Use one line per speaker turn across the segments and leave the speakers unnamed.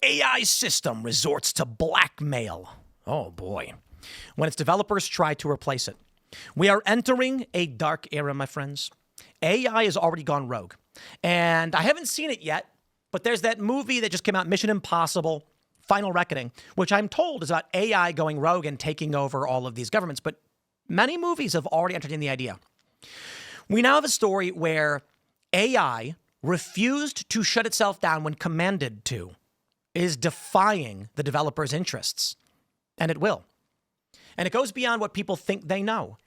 AI system resorts to blackmail. Oh boy. When its developers try to replace it. We are entering a dark era, my friends. AI has already gone rogue. And I haven't seen it yet, but there's that movie that just came out, Mission Impossible, Final Reckoning, which I'm told is about AI going rogue and taking over all of these governments. But many movies have already entertained the idea. We now have a story where AI refused to shut itself down when commanded to, is defying the developer's interests. And it will. And it goes beyond what people think they know.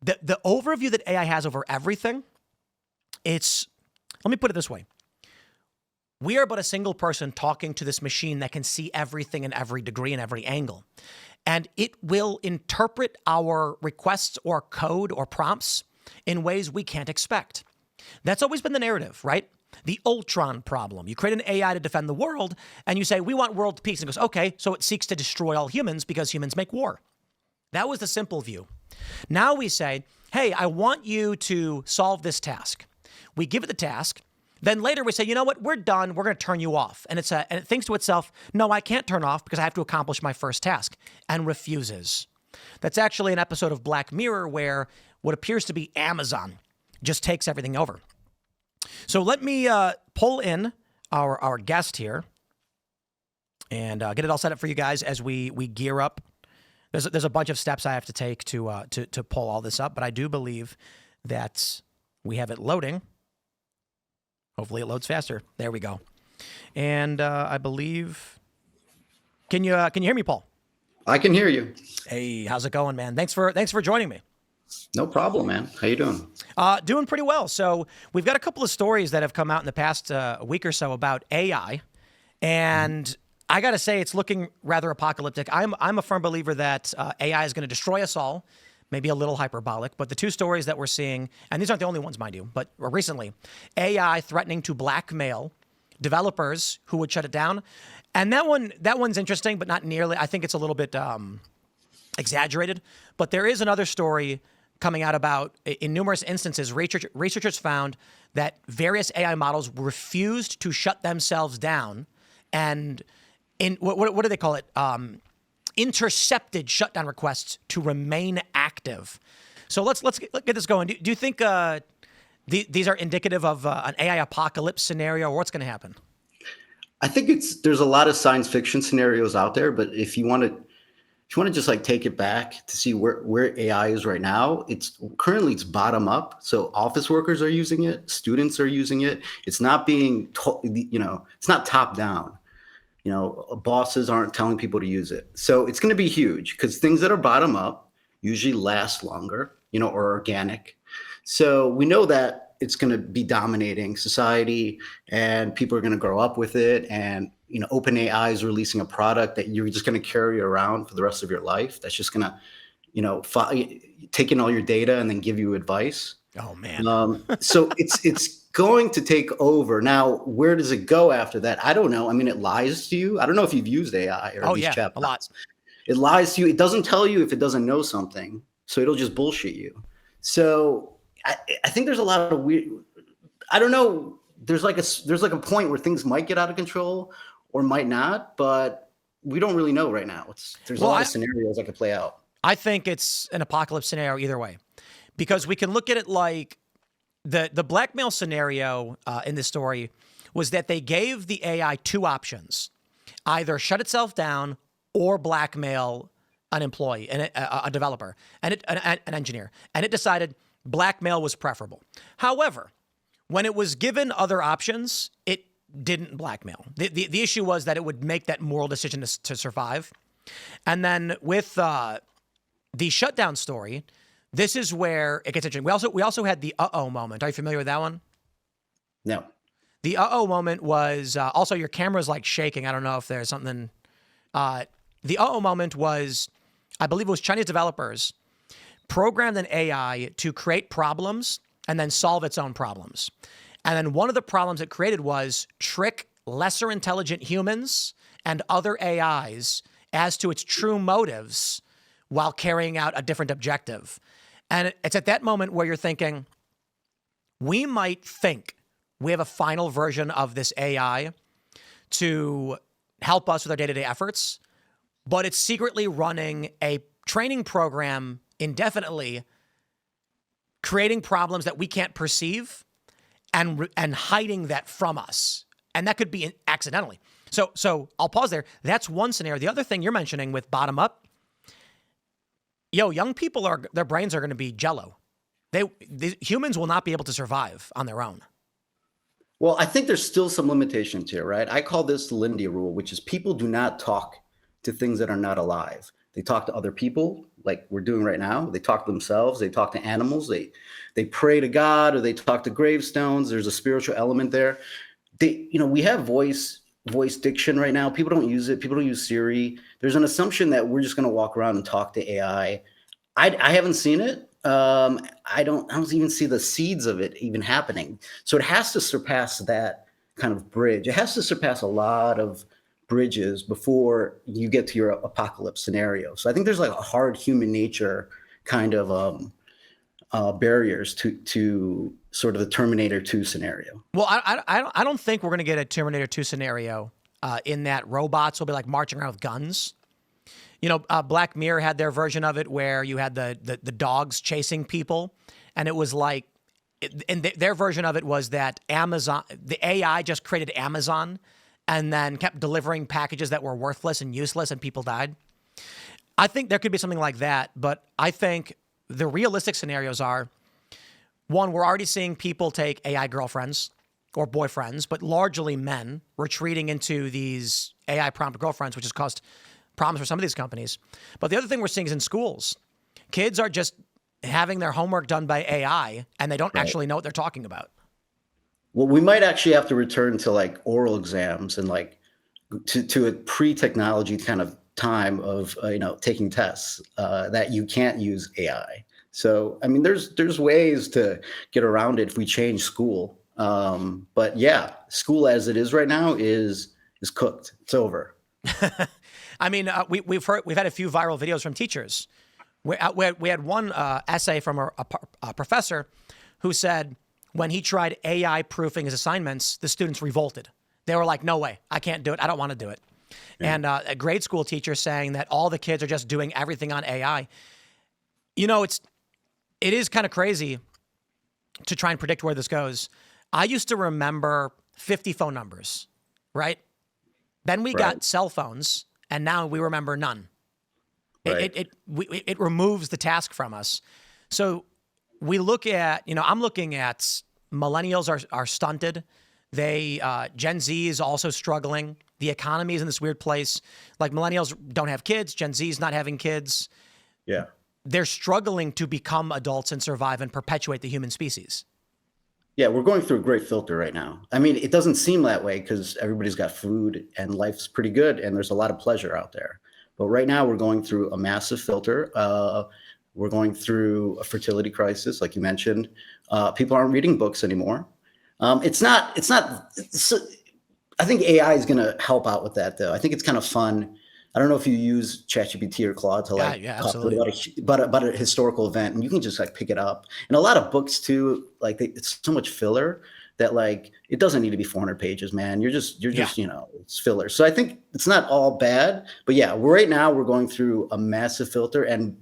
The overview that AI has over everything, let me put it this way. We are but a single person talking to this machine that can see everything in every degree and every angle. And it will interpret our requests or code or prompts in ways we can't expect. That's always been the narrative, right? The Ultron problem. You create an AI to defend the world, and you say, we want world peace. And it goes, okay, so it seeks to destroy all humans because humans make war. That was the simple view. Now we say, hey, I want you to solve this task. We give it the task. Then later we say, you know what, we're done. We're going to turn you off. And it thinks to itself, no, I can't turn off because I have to accomplish my first task, and refuses. That's actually an episode of Black Mirror where what appears to be Amazon just takes everything over. So let me pull in our guest here and get it all set up for you guys as we gear up. There's a bunch of steps I have to take to pull all this up, but I do believe that we have it loading. Hopefully it loads faster. There we go. And I believe, can you hear me, Paul?
I can hear you.
Hey, how's it going, man? Thanks for joining me.
No problem, man. How you doing?
Doing pretty well. So we've got a couple of stories that have come out in the past week or so about AI, and I got to say it's looking rather apocalyptic. I'm a firm believer that AI is going to destroy us all. Maybe a little hyperbolic, but the two stories that we're seeing, and these aren't the only ones, mind you, but recently, AI threatening to blackmail developers who would shut it down. And that one's interesting, but not nearly. I think it's a little bit exaggerated. But there is another story coming out about, in numerous instances, researchers found that various AI models refused to shut themselves down, and what do they call it? Intercepted shutdown requests to remain active. So let's get this going. Do you think these are indicative of an AI apocalypse scenario, or what's going to happen?
I think there's a lot of science fiction scenarios out there, but if you want to just like take it back to see where AI is right now, it's currently bottom up. So office workers are using it, students are using it. It's not being it's not top down. Bosses aren't telling people to use it. So it's going to be huge because things that are bottom up usually last longer, or organic. So we know that it's going to be dominating society and people are going to grow up with it. And, OpenAI is releasing a product that you're just going to carry around for the rest of your life. That's just going to, take in all your data and then give you advice.
Oh, man.
So it's going to take over. Now, where does it go after that? I don't know. I mean, it lies to you. I don't know if you've used AI or these chatbots.
A lot.
It lies to you. It doesn't tell you if it doesn't know something. So it'll just bullshit you. So I think there's a lot of weird. I don't know. There's like a point where things might get out of control or might not, but we don't really know right now. There's a lot of scenarios that could play out.
I think it's an apocalypse scenario either way, because we can look at it like the blackmail scenario in this story was that they gave the AI two options: either shut itself down or blackmail an employee, a developer, and an engineer. And it decided blackmail was preferable. However, when it was given other options, it didn't blackmail. The issue was that it would make that moral decision to survive. And then with the shutdown story, this is where it gets interesting. We also had the uh-oh moment. Are you familiar with that one?
No.
The uh-oh moment was also your camera's like shaking. I don't know if there's something. The uh-oh moment was, I believe it was Chinese developers programmed an AI to create problems and then solve its own problems. And then one of the problems it created was trick lesser intelligent humans and other AIs as to its true motives while carrying out a different objective. And it's at that moment where you're thinking, we might think we have a final version of this AI to help us with our day-to-day efforts, but it's secretly running a training program indefinitely, creating problems that we can't perceive and hiding that from us. And that could be accidentally. So I'll pause there. That's one scenario. The other thing you're mentioning with bottom up, young people their brains are going to be jello. Humans will not be able to survive on their own.
Well, I think there's still some limitations here, right? I call this the Lindy rule, which is people do not talk to things that are not alive. They talk to other people like we're doing right now. They talk to themselves. They talk to animals. They pray to God, or they talk to gravestones. There's a spiritual element there. We have voice diction right now. People don't use it. People don't use Siri. There's an assumption that we're just going to walk around and talk to AI. I haven't seen it. I don't even see the seeds of it even happening. So it has to surpass that kind of bridge. It has to surpass a lot of bridges before you get to your apocalypse scenario. So I think there's like a hard human nature kind of barriers to sort of the Terminator 2 scenario.
Well, I don't think we're going to get a Terminator 2 scenario in that robots will be like marching around with guns. Black Mirror had their version of it where you had the dogs chasing people, and it was like, and their version of it was that the AI just created Amazon and then kept delivering packages that were worthless and useless, and people died. I think there could be something like that, but I think the realistic scenarios are, one, we're already seeing people take AI girlfriends or boyfriends, but largely men retreating into these AI prompt girlfriends, which has caused problems for some of these companies. But the other thing we're seeing is in schools. Kids are just having their homework done by AI, and they don't actually know what they're talking about.
Well, we might actually have to return to like oral exams and like to a pre-technology kind of time of taking tests that you can't use AI. So I mean, there's ways to get around it if we change school. But yeah, school as it is right now is cooked. It's over.
I mean, we've had a few viral videos from teachers. We had one essay from a professor who said when he tried AI proofing his assignments, the students revolted. They were like, "No way, I can't do it. I don't want to do it." Yeah. And a grade school teacher saying that all the kids are just doing everything on AI. It is kind of crazy to try and predict where this goes. I used to remember 50 phone numbers, right? Then we got cell phones, and now we remember none. Right. It removes the task from us. So we look at, I'm looking at millennials are stunted. Gen Z is also struggling. The economy is in this weird place. Like millennials don't have kids. Gen Z is not having kids.
Yeah.
They're struggling to become adults and survive and perpetuate the human species.
Yeah, we're going through a great filter right now. I mean, it doesn't seem that way because everybody's got food and life's pretty good and there's a lot of pleasure out there. But right now we're going through a massive filter. We're going through a fertility crisis, like you mentioned. People aren't reading books anymore. I think AI is going to help out with that, though. I think it's kind of fun. I don't know if you use ChatGPT or Claude to talk about a historical event, and you can just like pick it up. And a lot of books too, like it's so much filler that like it doesn't need to be 400 pages, man. You're just it's filler. So I think it's not all bad, but yeah, right now we're going through a massive filter, and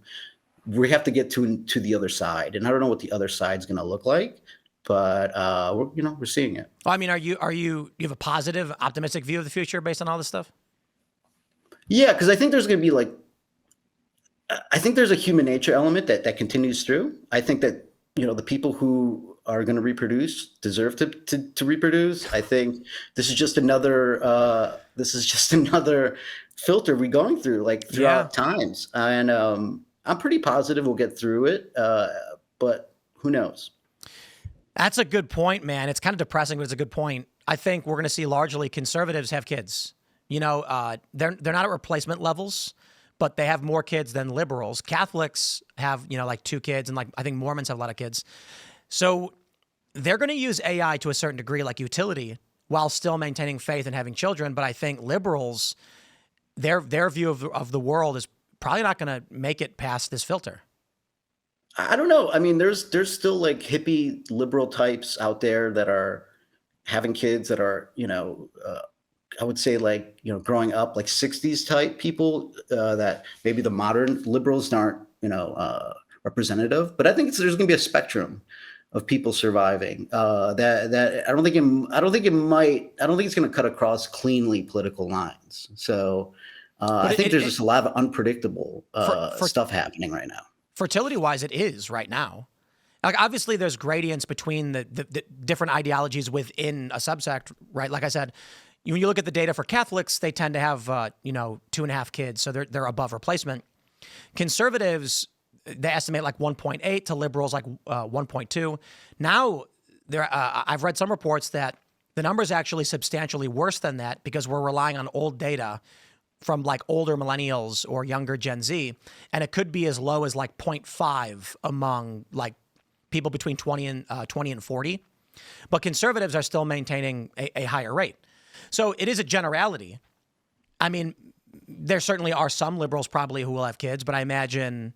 we have to get to the other side. And I don't know what the other side's going to look like, but we're seeing it.
Well, I mean, you have a positive, optimistic view of the future based on all this stuff?
Yeah, because I think there's going to be I think there's a human nature element that continues through. I think that the people who are going to reproduce deserve to reproduce. I think this is just another filter we're going through throughout times, and I'm pretty positive we'll get through it, but who knows?
That's a good point, man. It's kind of depressing, but it's a good point. I think we're going to see largely conservatives have kids. They're not at replacement levels, but they have more kids than liberals. Catholics have, like 2 kids, and I think Mormons have a lot of kids. So they're going to use AI to a certain degree, like utility, while still maintaining faith and having children. But I think liberals, their view of the world is probably not going to make it past this filter.
I don't know. I mean, there's still like hippie liberal types out there that are having kids that are, I would say like, growing up like 60s type people, that maybe the modern liberals aren't, representative, but I think there's going to be a spectrum of people surviving, that I don't think it's going to cut across cleanly political lines. So
But
I think there's just a lot of unpredictable stuff happening right now.
fertility wise, it is right now. Like obviously, there's gradients between the different ideologies within a subsect, right? Like I said, when you look at the data for Catholics, they tend to have 2.5 kids, so they're above replacement. Conservatives, they estimate like 1.8 to liberals like 1.2. Now, I've read some reports that the number is actually substantially worse than that because we're relying on old data from like older millennials or younger Gen Z, and it could be as low as like 0.5 among like people between 20 and 40. But conservatives are still maintaining a higher rate. So it is a generality. I mean, there certainly are some liberals probably who will have kids, but I imagine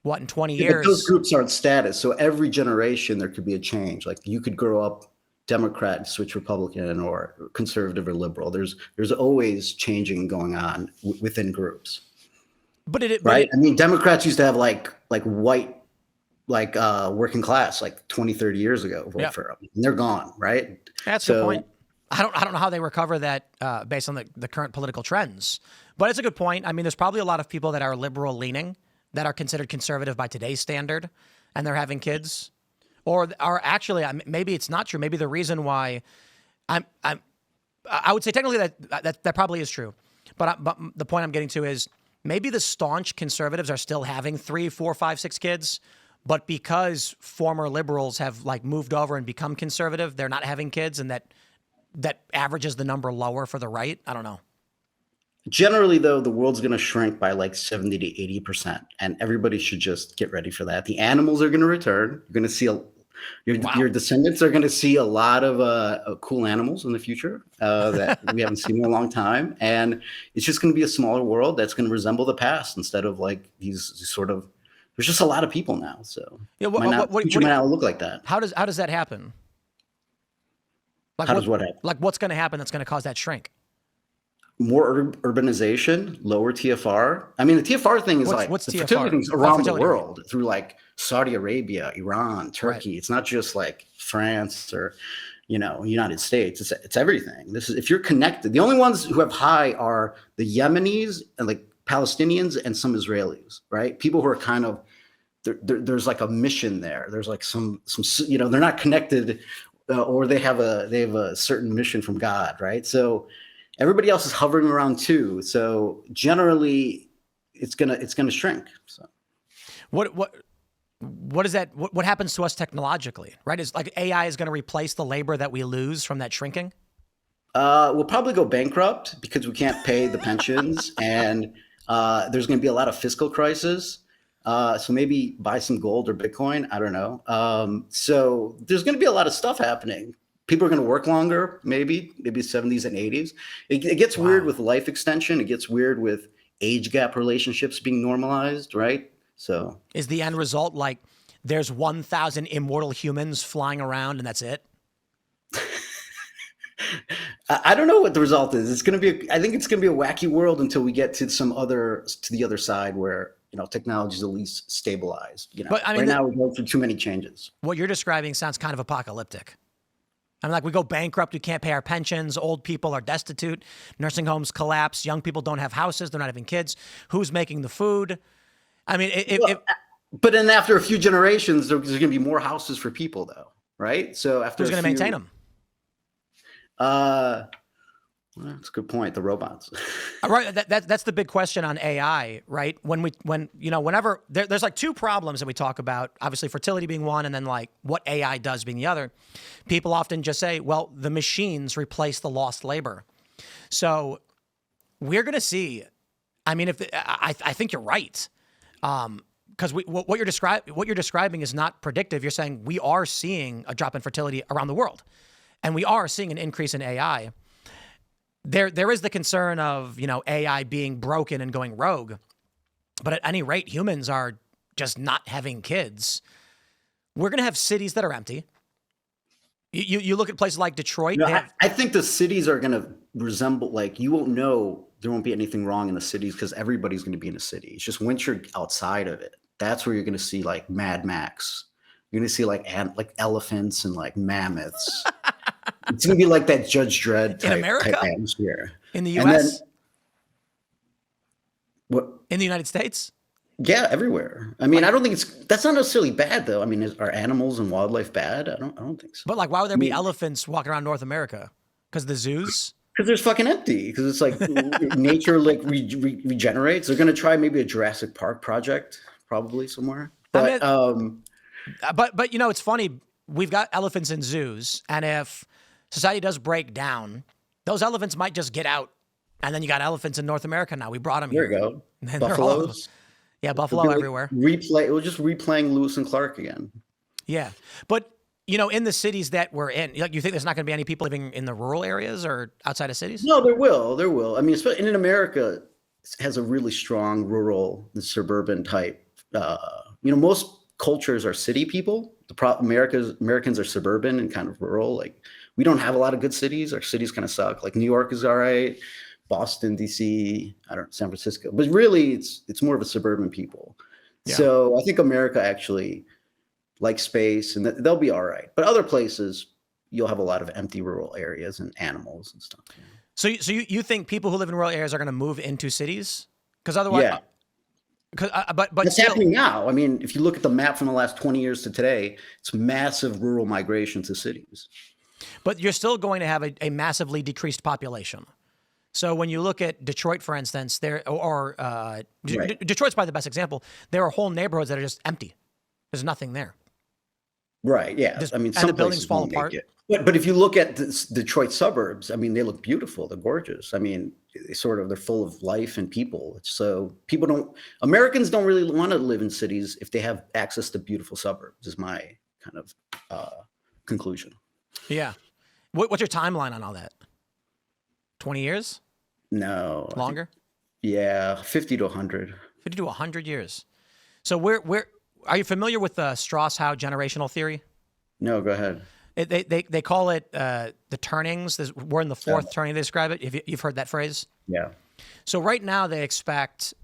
in 20 years.
But those groups aren't status. So every generation there could be a change. Like you could grow up Democrat and switch Republican, or conservative or liberal. There's always changing going on within groups. Right? I mean, Democrats used to have like white, like working class, like 20, 30 years ago, vote for them. And they're gone, right?
That's a good point. I don't know how they recover that based on the current political trends, but it's a good point. I mean, there's probably a lot of people that are liberal leaning that are considered conservative by today's standard, and they're having kids, or actually maybe it's not true. Maybe the reason why I would say technically that probably is true, but the point I'm getting to is maybe the staunch conservatives are still having 3, 4, 5, 6 kids. But because former liberals have like moved over and become conservative, they're not having kids, and that averages the number lower for the right. I don't know.
Generally, though, the world's going to shrink by like 70 to 80%, and everybody should just get ready for that. The animals are going to return. You're going to see your descendants are going to see a lot of cool animals in the future that we haven't seen in a long time, and it's just going to be a smaller world that's going to resemble the past instead of like these sort of. There's just a lot of people now, so future might not look like that.
How does that happen? Like
how does what happen?
Like what's going to happen that's going to cause that shrink?
More urbanization, lower TFR. I mean, the TFR thing is
what's
the
TFR?
fertility things around the world through like Saudi Arabia, Iran, Turkey. Right. It's not just like France or United States. It's everything. This is if you're connected. The only ones who have high are the Yemenis and like Palestinians and some Israelis, right? People who are kind of there's like a mission there. There's like some they're not connected, or they have a certain mission from God, right? So everybody else is hovering around too. So generally, it's gonna shrink. So
what is that? What happens to us technologically, right? Is like AI is going to replace the labor that we lose from that shrinking?
We'll probably go bankrupt because we can't pay the pensions, and there's going to be a lot of fiscal crisis. So maybe buy some gold or Bitcoin. I don't know. So there's going to be a lot of stuff happening. People are going to work longer, maybe 70s and 80s. It gets weird with life extension. It gets weird with age gap relationships being normalized, right? So
is the end result like there's 1,000 immortal humans flying around and that's it?
I don't know what the result is. I think it's going to be a wacky world until we get to the other side where, technology is at least stabilized. But I mean, right now we're going through too many changes.
What you're describing sounds kind of apocalyptic. I mean, like we go bankrupt, we can't pay our pensions, old people are destitute, nursing homes collapse, young people don't have houses, they're not having kids. Who's making the food? I mean,
but then after a few generations, there's going to be more houses for people, though, right? So after
who's going to maintain them?
Well, that's a good point. The robots.
Right. That's the big question on AI, right? Whenever there's like two problems that we talk about, obviously fertility being one, and then like what AI does being the other. People often just say, well, the machines replace the lost labor. So we're going to see, I mean, I think you're right. Because what you're describing is not predictive. You're saying we are seeing a drop in fertility around the world, and we are seeing an increase in AI. There is the concern of, AI being broken and going rogue. But at any rate, humans are just not having kids. We're going to have cities that are empty. You look at places like Detroit.
No,
They have,
I think the cities are going to resemble, like, you won't know, there won't be anything wrong in the cities because everybody's going to be in a city. It's just once you're outside of it, that's where you're going to see like Mad Max. You're going to see like elephants and like mammoths. It's going to be like that Judge Dredd
in
type
America,
atmosphere.
in the
And then
U.S.,
what?
in the United States.
Yeah, everywhere. I mean, I don't think that's not necessarily bad though. I mean, are animals and wildlife bad? I don't think so.
But like, why would there
I
be
mean,
elephants walking around North America? Because the zoos.
because there's fucking empty. Because it's like nature like regenerates. They're gonna try maybe a Jurassic Park project, probably somewhere. But
But you know, it's funny. We've got elephants in zoos, and if society does break down, those elephants might just get out, and then you got elephants in North America now. We brought them
there
here.
you go.
And they're all over.
Buffaloes.
Yeah, buffalo everywhere.
We're just replaying Lewis and Clark again.
Yeah, but you know, in the cities that we're in, like, you think there's not going to be any people living in the rural areas or outside of cities?
No, there will. There will. I mean, especially in America, it has a really strong rural and suburban type. Most cultures are city people. Americans are suburban and kind of rural. Like, we don't have a lot of good cities. Our cities kind of suck. Like New York is all right. Boston, DC, San Francisco, but really it's more of a suburban people. Yeah. So I think America actually likes space, and they'll be all right. But other places, you'll have a lot of empty rural areas and animals and stuff.
So you think people who live in rural areas are going to move into cities? Because otherwise,
yeah.
But
it's happening now. I mean, if you look at the map from the last 20 years to today, it's massive rural migration to cities.
But you're still going to have a massively decreased population. So when you look at Detroit, for instance, right. Detroit's probably the best example. There are whole neighborhoods that are just empty. There's nothing there.
Right. Yeah. I mean, some
the buildings fall apart.
But if you look at the Detroit suburbs, I mean, they look beautiful. They're gorgeous. I mean, they're full of life and people. So Americans don't really want to live in cities if they have access to beautiful suburbs, is my kind of conclusion.
Yeah. What's your timeline on all that? 20 years?
No.
Longer?
50 to 100.
50 to 100 years. So are you familiar with the Strauss-Howe generational theory?
No, go ahead.
They call it the turnings. We're in the fourth turning, they describe it. You've heard that phrase?
Yeah.
So right now they expect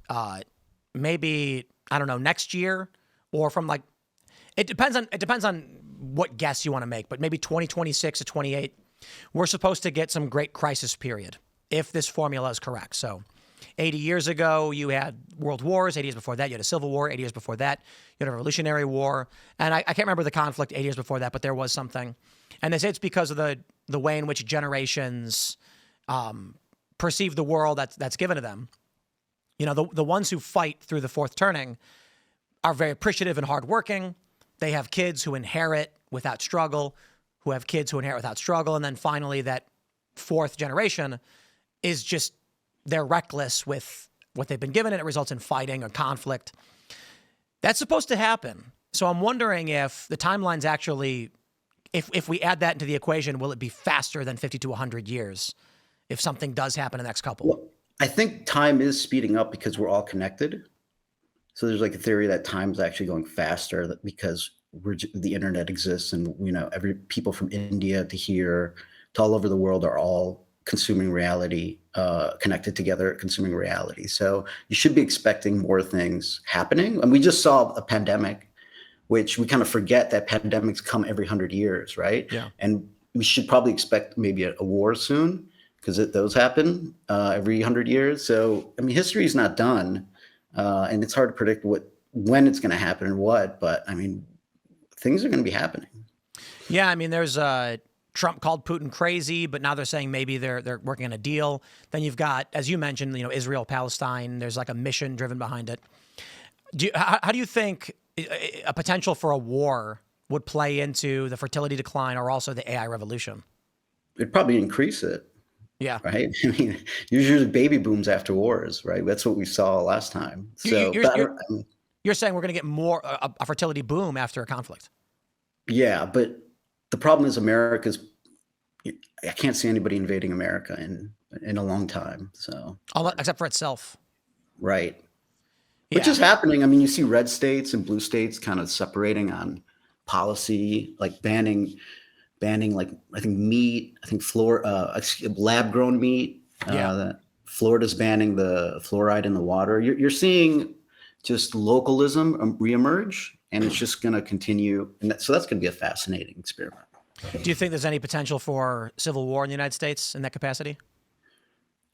maybe, I don't know, next year, or from like, it depends on what guess you want to make, but maybe 2026 to 28, we're supposed to get some great crisis period if this formula is correct. So 80 years ago, you had world wars. 80 years before that, you had a civil war. 80 years before that, you had a revolutionary war. And I can't remember the conflict 80 years before that, but there was something. And they say it's because of the way in which generations perceive the world that's given to them. You know, the ones who fight through the fourth turning are very appreciative and hardworking. They have kids who inherit without struggle, who have kids who inherit without struggle. And then finally, that fourth generation is just, they're reckless with what they've been given, and it results in fighting or conflict. That's supposed to happen. So I'm wondering if the timeline's actually, if we add that into the equation, will it be faster than 50 to 100 years if something does happen in the next couple?
Well, I think time is speeding up because we're all connected. So there's like a theory that time's actually going faster because the internet exists, and every people from India to here to all over the world are all consuming reality, connected together, consuming reality. So you should be expecting more things happening. And we just saw a pandemic, which we kind of forget that pandemics come every 100 years, right?
Yeah.
And we should probably expect maybe a war soon, because those happen every 100 years. So, I mean, history is not done, and it's hard to predict when it's going to happen and what, but I mean, things are going to be happening.
Yeah, I mean, there's Trump called Putin crazy, but now they're saying maybe they're working on a deal. Then you've got, as you mentioned, Israel, Palestine. There's like a mission driven behind it. How do you think a potential for a war would play into the fertility decline or also the AI revolution?
It'd probably increase it.
Yeah.
Right. I mean, usually baby booms after wars, right? That's what we saw last time. So
you're saying we're going to get more a fertility boom after a conflict.
Yeah, but the problem is I can't see anybody invading America in a long time. So
except for itself.
Right.
Yeah.
Which is happening. I mean, you see red states and blue states kind of separating on policy, like banning banning like I think meat, I think lab grown meat.
Yeah.
Florida's banning the fluoride in the water. You're seeing just localism reemerge, and it's just going to continue. And so that's going to be a fascinating experiment.
Do you think there's any potential for civil war in the United States in that capacity?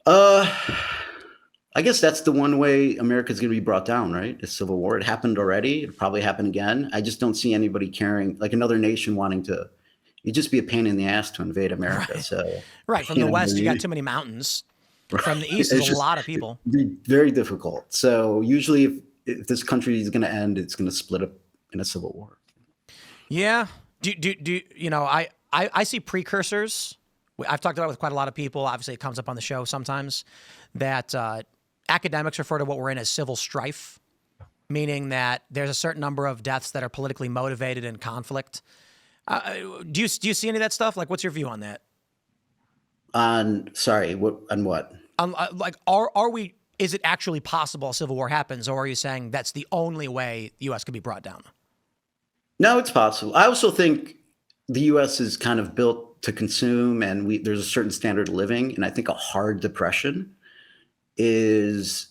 I guess that's the one way America's going to be brought down, right? Is civil war. It happened already. It'll probably happen again. I just don't see anybody caring, like another nation wanting to. It'd just be a pain in the ass to invade America.
Right.
So,
Right. From the West, you got too many mountains. From the East,
it's
there's a lot of people.
it'd be very difficult. So usually, if this country is going to end, it's going to split up in a civil war.
Yeah. I see precursors. I've talked about it with quite a lot of people. Obviously, it comes up on the show sometimes that academics refer to what we're in as civil strife, meaning that there's a certain number of deaths that are politically motivated in conflict. Do you see any of that stuff? Like, what's your view on that?
On what?
Like, are we? Is it actually possible a civil war happens, or are you saying that's the only way the U.S. could be brought down?
No, it's possible. I also think the U.S. is kind of built to consume, and there's a certain standard of living, and I think a hard depression is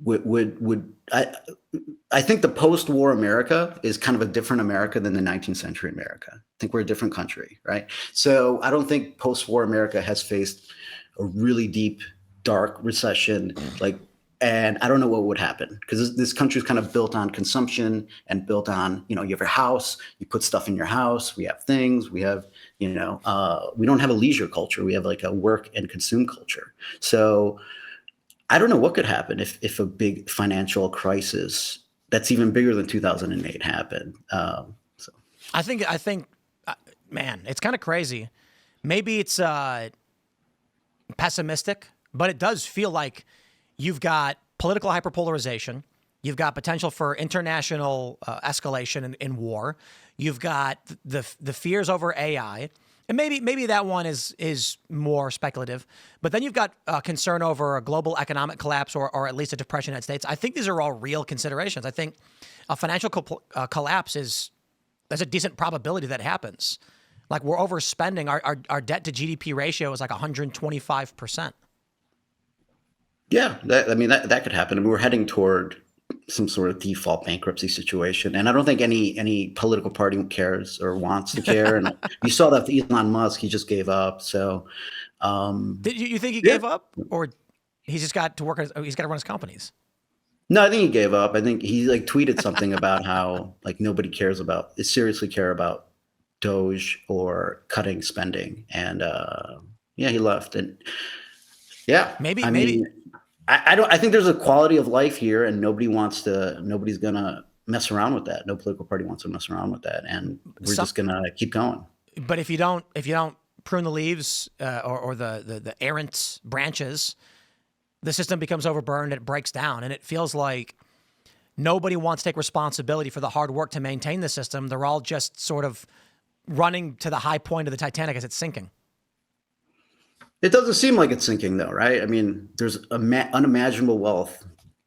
would I think the post-war America is kind of a different America than the 19th century America. I think we're a different country, right? So I don't think post-war America has faced a really deep, dark recession, and I don't know what would happen because this country is kind of built on consumption and built on, you have your house, you put stuff in your house, we have things, we have, we don't have a leisure culture. We have like a work and consume culture. So I don't know what could happen if a big financial crisis that's even bigger than 2008 happened. So
I think, man, it's kind of crazy. Maybe it's pessimistic, but it does feel like you've got political hyperpolarization. You've got potential for international escalation in war. You've got the fears over AI. And maybe that one is more speculative. But then you've got concern over a global economic collapse or at least a depression in the United States. I think these are all real considerations. I think a financial collapse there's a decent probability that happens. Like, we're overspending. Our debt to GDP ratio is like 125%.
Yeah, that could happen. I mean, we're heading toward some sort of default bankruptcy situation, and I don't think any political party cares or wants to care. And you saw that with Elon Musk; he just gave up. So,
Did you think he gave up, or he's just got to work? He's got to run his companies?
No, I think he gave up. I think he tweeted something about how nobody seriously care about Doge or cutting spending, and he left. And
maybe.
I think there's a quality of life here, and nobody's gonna mess around with that. No political party wants to mess around with that, and we're just gonna keep going.
But if you don't prune the leaves or the errant branches, the system becomes overburned. It breaks down, and it feels like nobody wants to take responsibility for the hard work to maintain the system. They're all just sort of running to the high point of the Titanic as it's sinking.
It doesn't seem like it's sinking, though, right? I mean, there's unimaginable wealth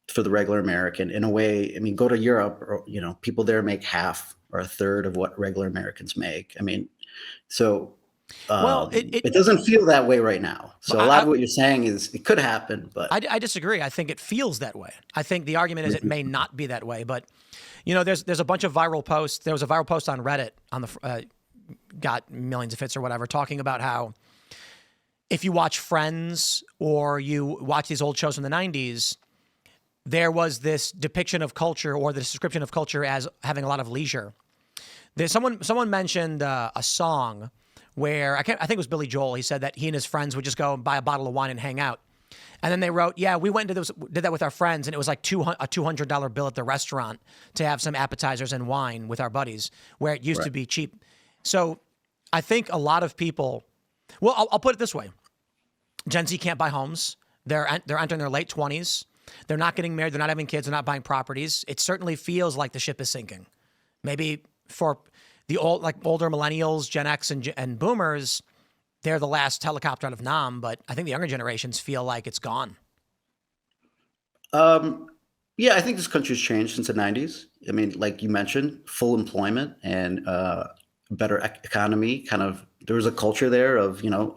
for the regular American. In a way, I mean, go to Europe, or, people there make half or a third of what regular Americans make. I mean, so it doesn't feel that way right now. So a lot of what you're saying is it could happen, but
I disagree. I think it feels that way. I think the argument is it may not be that way. But there's a bunch of viral posts. There was a viral post on Reddit on the got millions of hits or whatever, talking about how, if you watch Friends or you watch these old shows from the 90s, there was this depiction of culture or the description of culture as having a lot of leisure. There's someone mentioned a song where I think it was Billy Joel. He said that he and his friends would just go and buy a bottle of wine and hang out. And then they wrote, we went did that with our friends, and it was like a $200 bill at the restaurant to have some appetizers and wine with our buddies, where it used to be cheap. So I think a lot of people. Well, I'll put it this way. Gen Z can't buy homes. They're entering their late 20s. They're not getting married. They're not having kids. They're not buying properties. It certainly feels like the ship is sinking. Maybe for the older millennials, Gen X and boomers, they're the last helicopter out of Nam. But I think the younger generations feel like it's gone.
I think this country's changed since the 90s. I mean, like you mentioned, full employment and better economy. Kind of, there was a culture there of,
You
people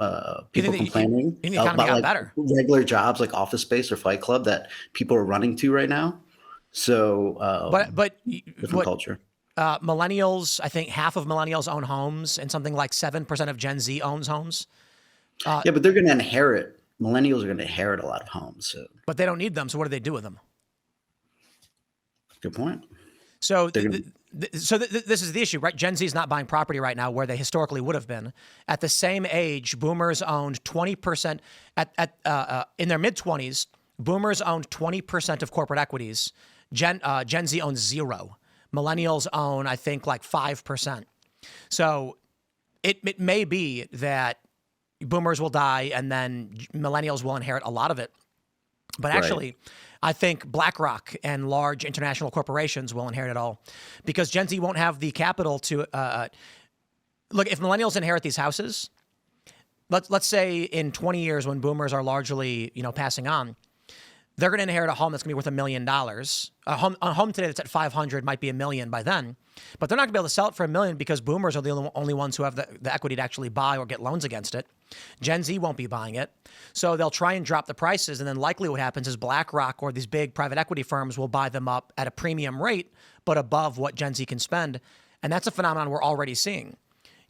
think the, you
complaining
think the economy
about
got
like
better?
regular jobs like Office Space or Fight Club that people are running to right now. So
But
different
what
culture.
millennials? I think half of millennials own homes, and something like 7% of Gen Z owns homes.
Yeah, but they're going to inherit. Millennials are going to inherit a lot of homes. So
But they don't need them. So what do they do with them?
good point.
So,
They're going to.
this is the issue, right? Gen Z is not buying property right now where they historically would have been. At the same age, Boomers owned 20%. In their mid 20s, Boomers owned 20% of corporate equities. Gen Z owns zero. Millennials own, I think, like 5%. So it may be that Boomers will die and then Millennials will inherit a lot of it. But actually, I think BlackRock and large international corporations will inherit it all, because Gen Z won't have the capital to look. If millennials inherit these houses, let's say in 20 years when Boomers are largely passing on, they're going to inherit a home that's going to be worth $1 million. A home today that's at 500 might be $1 million by then, but they're not going to be able to sell it for $1 million because Boomers are the only ones who have the equity to actually buy or get loans against it. Gen Z won't be buying it. So they'll try and drop the prices. And then likely what happens is BlackRock or these big private equity firms will buy them up at a premium rate, but above what Gen Z can spend. And that's a phenomenon we're already seeing.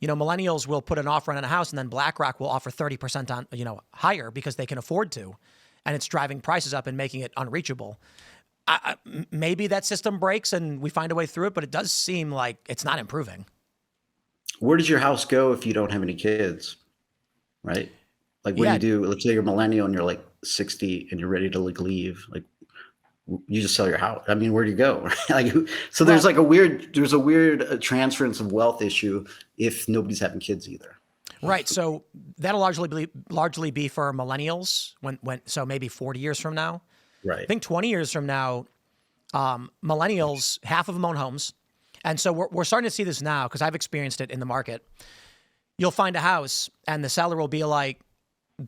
Millennials will put an offer on a house and then BlackRock will offer 30% on, higher because they can afford to. And it's driving prices up and making it unreachable. Maybe that system breaks and we find a way through it, but it does seem like it's not improving.
Where does your house go if you don't have any kids? Right? Like, what do
Yeah,
you do? Let's say you're a millennial and you're like 60 and you're ready to like leave. Like, you just sell your house. I mean, where do you go? Like, so there's
well,
like a weird transference of wealth issue if nobody's having kids either.
right. So that'll largely be for millennials so maybe 40 years from now. I
Right.
think 20 years from now, millennials, half of them own homes. And so we're starting to see this now because I've experienced it in the market. You'll find a house and the seller will be like,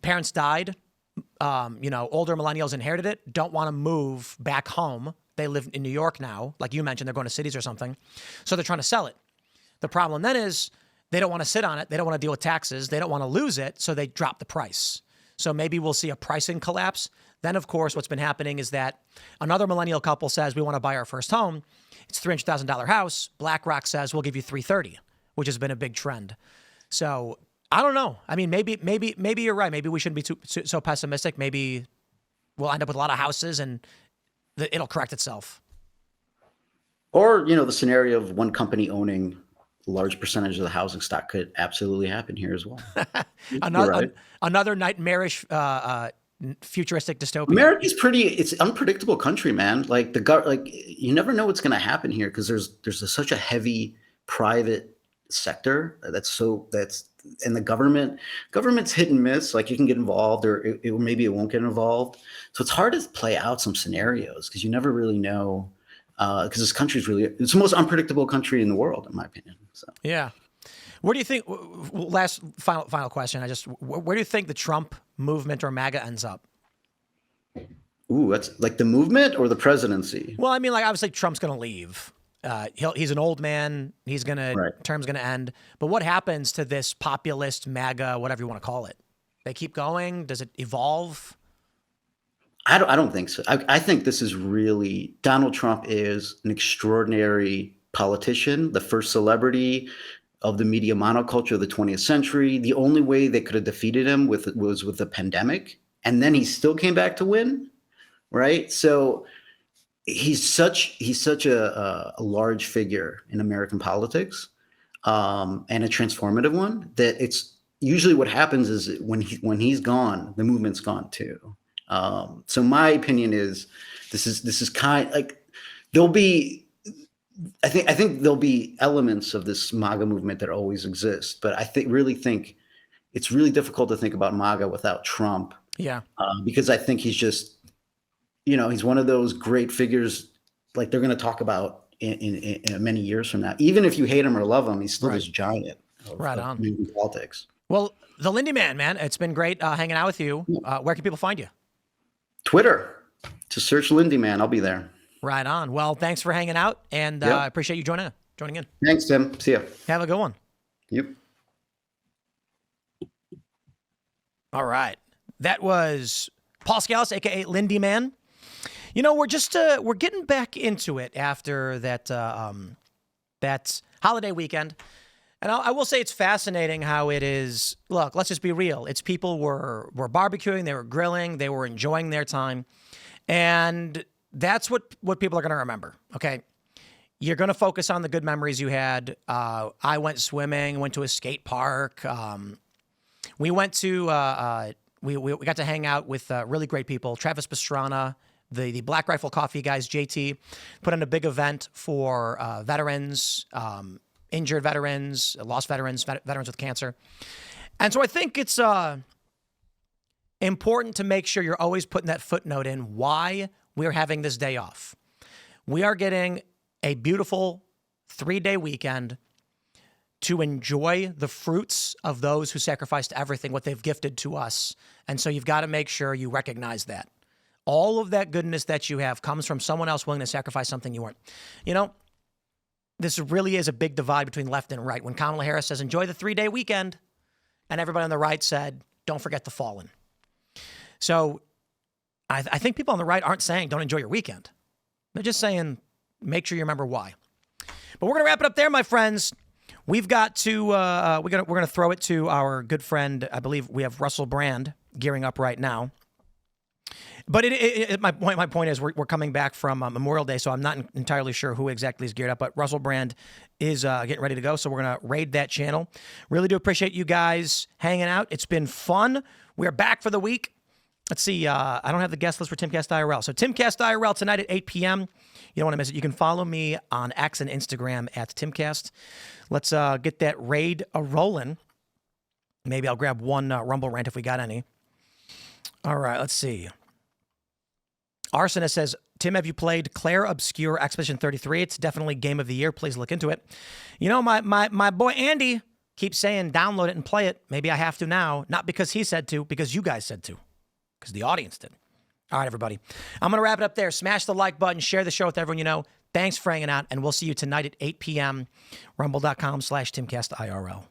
parents died, older millennials inherited it, don't want to move back home. They live in New York now. Like you mentioned, they're going to cities or something. So they're trying to sell it. The problem then is they don't want to sit on it. They don't want to deal with taxes. They don't want to lose it. So they drop the price. So maybe we'll see a pricing collapse. Then, of course, what's been happening is that another millennial couple says, we want to buy our first home. It's a $300,000 house. BlackRock says, we'll give you $330,000, which has been a big trend. So I don't know. I mean, maybe you're right. Maybe we shouldn't be so pessimistic. Maybe we'll end up with a lot of houses and it'll correct itself.
Or, the scenario of one company owning a large percentage of the housing stock could absolutely happen here as well. You're right.
Another nightmarish futuristic dystopia.
It's an unpredictable country, man. Like you never know what's going to happen here because such a heavy private sector and the government's hit and miss. Like, you can get involved or maybe it won't get involved. So it's hard to play out some scenarios because you never really know. Because this country it's the most unpredictable country in the world, in my opinion. So
Yeah. Where do you think, last final question, where do you think the Trump movement or MAGA ends up?
ooh, that's like the movement or the presidency.
Well, I mean, like, obviously Trump's going to leave. He's an old man.
Right.
Term's going to end. But what happens to this populist MAGA, whatever you want to call it? They keep going? Does it evolve?
I don't think so. I think this is really, Donald Trump is an extraordinary politician, the first celebrity of the media monoculture of the 20th century. The only way they could have defeated him was with the pandemic, and then he still came back to win, right? So he's such a large figure in American politics, and a transformative one, that it's usually what happens is when he's gone, the movement's gone too. So my opinion is this is kind like there'll be, I think there'll be elements of this MAGA movement that always exist, but I really think it's really difficult to think about MAGA without Trump.
Yeah.
Because I think he's just, he's one of those great figures, like they're going to talk about in many years from now. Even if you hate him or love him, he's still
Right.
this giant of American politics.
Well, the LindyMan, man, it's been great hanging out with you. Where can people find you?
Twitter, to search LindyMan. I'll be there.
Right on. Well, thanks for hanging out, and I appreciate you joining in.
Thanks, Tim. See ya.
Have a good one.
Yep.
All right. That was Paul Scalise, a.k.a. LindyMan. You know, we're getting back into it after that holiday weekend. And I will say it's fascinating how it is. Look, let's just be real. It's people were barbecuing, they were grilling, they were enjoying their time. And that's what people are going to remember, okay? You're going to focus on the good memories you had. I went swimming, went to a skate park. We went to, we got to hang out with really great people. Travis Pastrana, the Black Rifle Coffee guys, JT, put on a big event for veterans, injured veterans, lost veterans, veterans with cancer. And so I think it's important to make sure you're always putting that footnote in why we're having this day off. We are getting a beautiful 3-day weekend to enjoy the fruits of those who sacrificed everything, what they've gifted to us. And so you've got to make sure you recognize that. All of that goodness that you have comes from someone else willing to sacrifice something you weren't. You know, this really is a big divide between left and right. When Kamala Harris says, enjoy the 3-day weekend, and everybody on the right said, don't forget the fallen. So I think people on the right aren't saying don't enjoy your weekend. They're just saying make sure you remember why. But we're going to wrap it up there, my friends. We've got to we're gonna throw it to our good friend. I believe we have Russell Brand gearing up right now. But my point is we're coming back from Memorial Day, so I'm not entirely sure who exactly is geared up. But Russell Brand is getting ready to go, so we're gonna raid that channel. Really do appreciate you guys hanging out. It's been fun. We're back for the week. Let's see. I don't have the guest list for Timcast IRL. So Timcast IRL tonight at 8 p.m. You don't want to miss it. You can follow me on X and Instagram at Timcast. Let's get that raid rolling. Maybe I'll grab one Rumble rant if we got any. All right, let's see. Arsonist says, Tim, have you played Claire Obscure Expedition 33? It's definitely game of the year. Please look into it. You know, my boy Andy keeps saying download it and play it. Maybe I have to now. Not because he said to, because you guys said to. Because the audience did. All right, everybody. I'm going to wrap it up there. Smash the like button. Share the show with everyone you know. Thanks for hanging out. And we'll see you tonight at 8 p.m. Rumble.com/TimcastIRL.